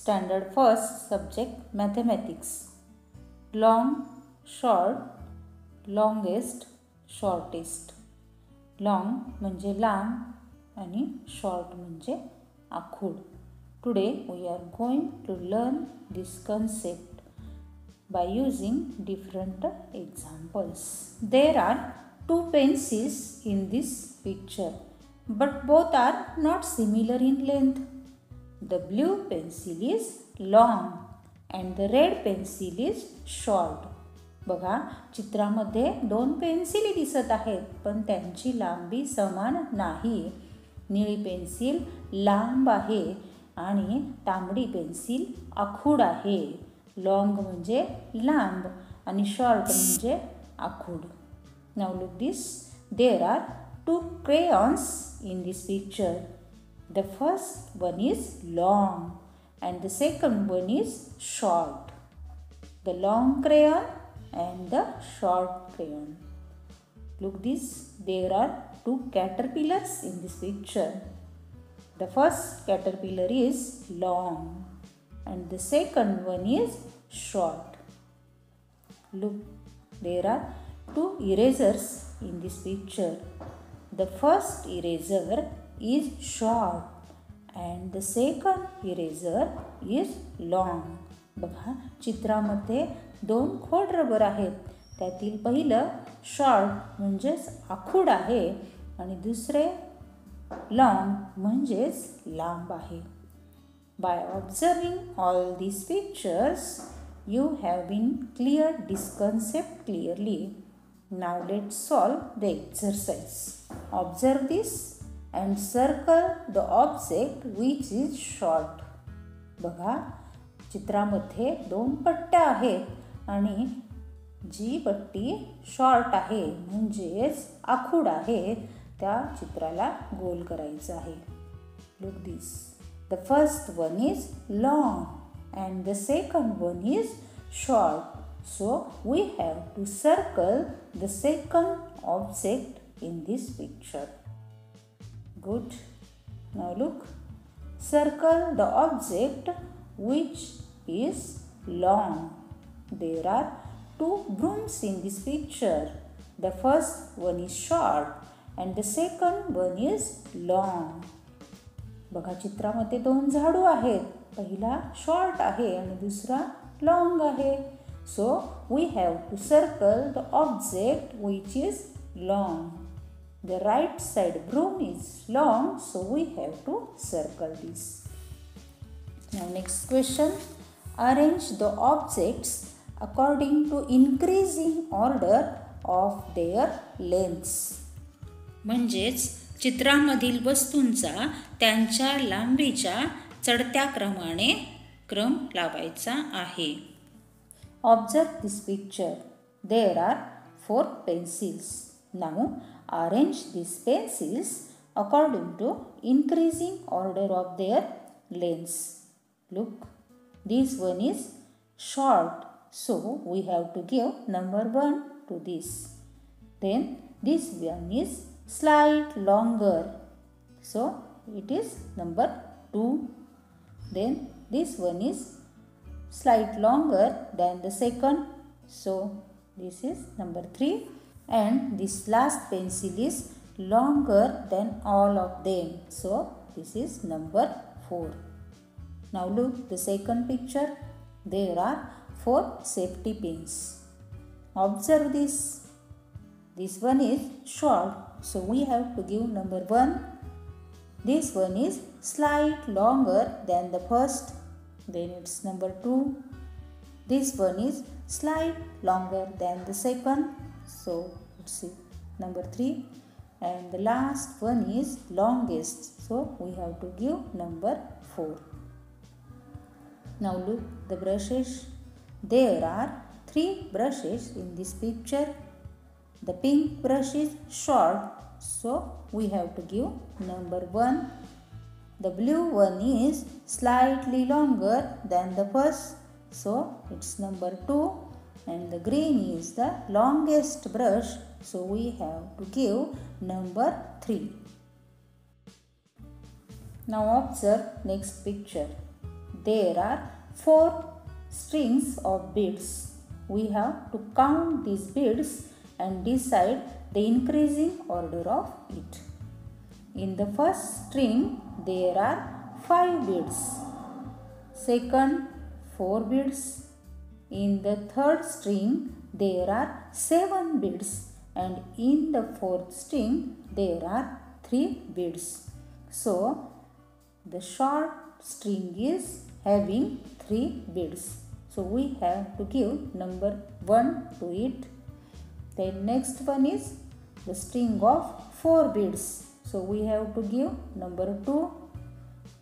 Standard first subject mathematics. Long, short, longest, shortest. Long म्हणजे लांब आणि short म्हणजे आखूड. Today we are going to learn this concept by using different examples. There are two pencils in this picture, but both are not similar in length. The blue pencil is long and the red pencil is short. बघा, चित्रामध्ये दोन पेन्सिली दिसत आहेत, पण त्यांची लांबी समान नाही. निळी पेन्सिल लांब आहे आणि तांबडी पेन्सिल आखूड आहे. लॉंग म्हणजे लांब आणि शॉर्ट म्हणजे आखूड. Now look this. There are two crayons in this picture. The first one is long and the second one is short. The long crayon and the short crayon. Look this. There are two caterpillars in this picture. The first caterpillar is long and the second one is short. Look, there are two erasers in this picture. The first eraser is short and the second eraser is long. बघा, चित्रामध्ये दोन खोड rubber आहेत. त्यातील पहिलं short म्हणजेच आखूड आहे आणि दुसरे लॉंग म्हणजेच लांब आहे. By observing all these pictures, you have been cleared this concept clearly. Now let's solve the exercise. Observe this and circle the object which is short. बघा, चित्रामध्ये दोन पट्ट्या आहेत आणि जी पट्टी शॉर्ट आहे म्हणजेच आखूड आहे त्या चित्राला गोल करायचं आहे. Look this. The first one is long and the second one is short. So we have to circle the second object in this picture. Good. Now look. Circle the object which is long. There are two brooms in this picture. The first one is short and the second one is long. बघा, चित्रामध्ये दोन झाडू आहेत. पहिला short आहे आणि दुसरा long आहे. So we have to circle the object which is long. The right side broom is long, so we have to circle this. Now next question. Arrange the objects according to increasing order of their lengths. म्हणजेच चित्रामधील वस्तूंचा त्यांच्या लांबीच्या चढत्या क्रमाने क्रम लावायचा आहे. Observe this picture. There are 4 pencils. Now arrange these pencils according to increasing order of their lengths. Look, this one is short, so we have to give number 1 to this. Then this one is slight longer, so it is number 2. Then this one is slight longer than the second, so this is number 3. And this last pencil is longer than all of them, so this is number 4. Now look the second picture. There are 4 safety pins. Observe this. This one is short, so we have to give number 1. This one is slight longer than the first, then it's number 2. This one is slight longer than the second, so it's number 3. And the last one is longest, so we have to give number 4. Now look the brushes. There are 3 brushes in this picture. The pink brush is short, so we have to give number 1. The blue one is slightly longer than the first, so it's number 2. And the green is the longest brush, so we have to give number 3. Now observe next picture. there are 4 strings of beads. We have to count these beads and decide the increasing order of it. In the first string, there are 5 beads. Second, 4 beads. In the third string, there are 7 beads. And in the fourth string, there are 3 beads. So, the short string is having 3 beads. So, we have to give number 1 to it. Then next one is the string of 4 beads. So, we have to give number 2.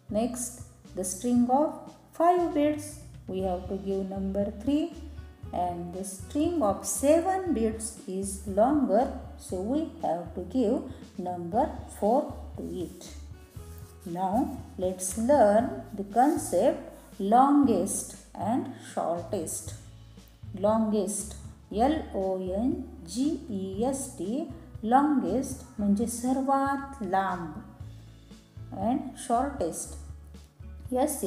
Next, the string of 5 beads. We have to give number 3. And the string of 7 beads is longer. So, we have to give number 4 to it. Now, let's learn the concept longest and shortest. Longest, LONGEST, longest म्हणजे सर्वात लांब. And shortest, SHORTEST,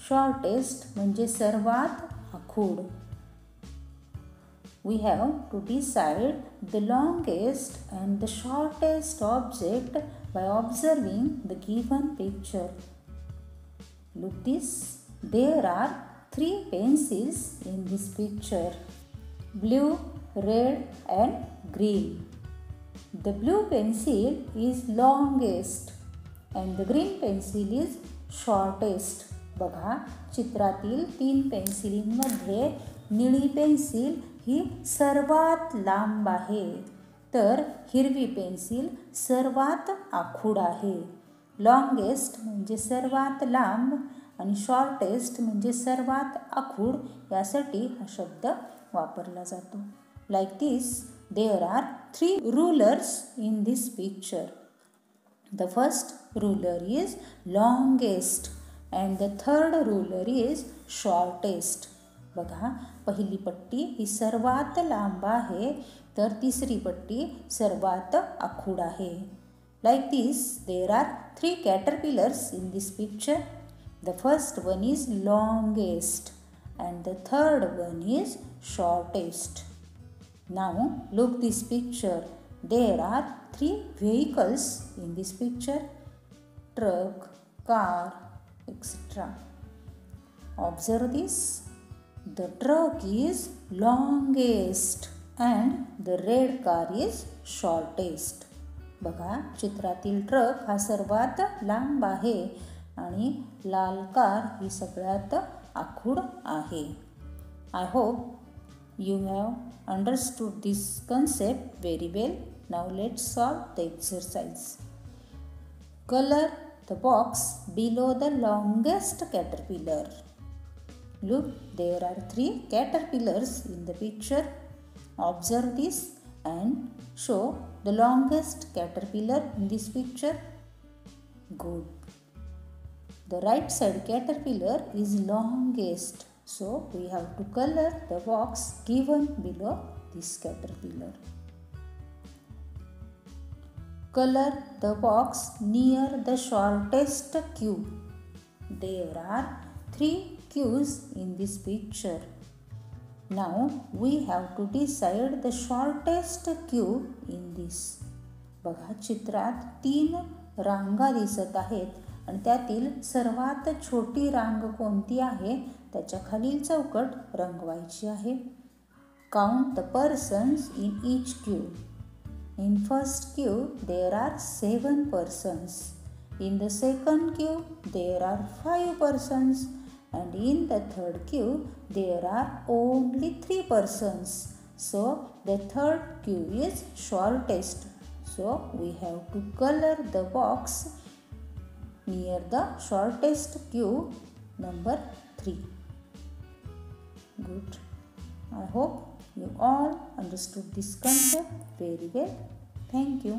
shortest म्हणजे सर्वात आखूड. We have to decide the longest and the shortest object by observing the given picture. Look this. There are 3 pencils in this picture. Blue, red and green. The blue pencil is longest and the green pencil is shortest. बघा, चित्रातील 3 पेन्सिलींमध्ये निळी pencil ही सर्वात लांब आहे, तर हिरवी pencil सर्वात आखूड आहे. लॉंगेस्ट म्हणजे सर्वात लांब आणि शॉर्टेस्ट म्हणजे सर्वात आखूड, यासाठी हा शब्द वापरला जातो. Like this, there are 3 rulers in this picture. The first ruler is longest and the third ruler is shortest. बघा, पहिली पट्टी ही सर्वात लांब आहे, तर तिसरी पट्टी सर्वात आखूड आहे. Like this, there are 3 caterpillars in this picture. The first one is longest and the third one is shortest. Now, look this picture. There are 3 vehicles in this picture. Truck, car, etc. Observe this. The truck is longest and the red car is shortest. बघा, चित्रातील truck हा सर्वात लांब आहे आणि लाल car ही सगळ्यात आखूड आहे. I hope you have understood this concept very well. Now let's solve the exercise. Color the box below the longest caterpillar. Look, there are 3 caterpillars in the picture. Observe this and show the longest caterpillar in this picture. Good. The right side caterpillar is longest. So we have to color the box given below this caterpillar. Color the box near the shortest queue. There are 3 queues in this picture. Now we have to decide the shortest queue in this. बघा, चित्रात 3 रांगा दिसत आहेत आणि त्यातील सर्वात छोटी रांग कोणती आहे त्याच्या खालील चौकट रंगवायची आहे. Count the persons in each queue. In first queue there are 7 persons. In the second queue there are 5 persons. And in the third queue there are only 3 persons. So the third queue is shortest. So we have to color the box near the shortest queue, number 3. Good. I hope you all understood this concept very well. Thank you.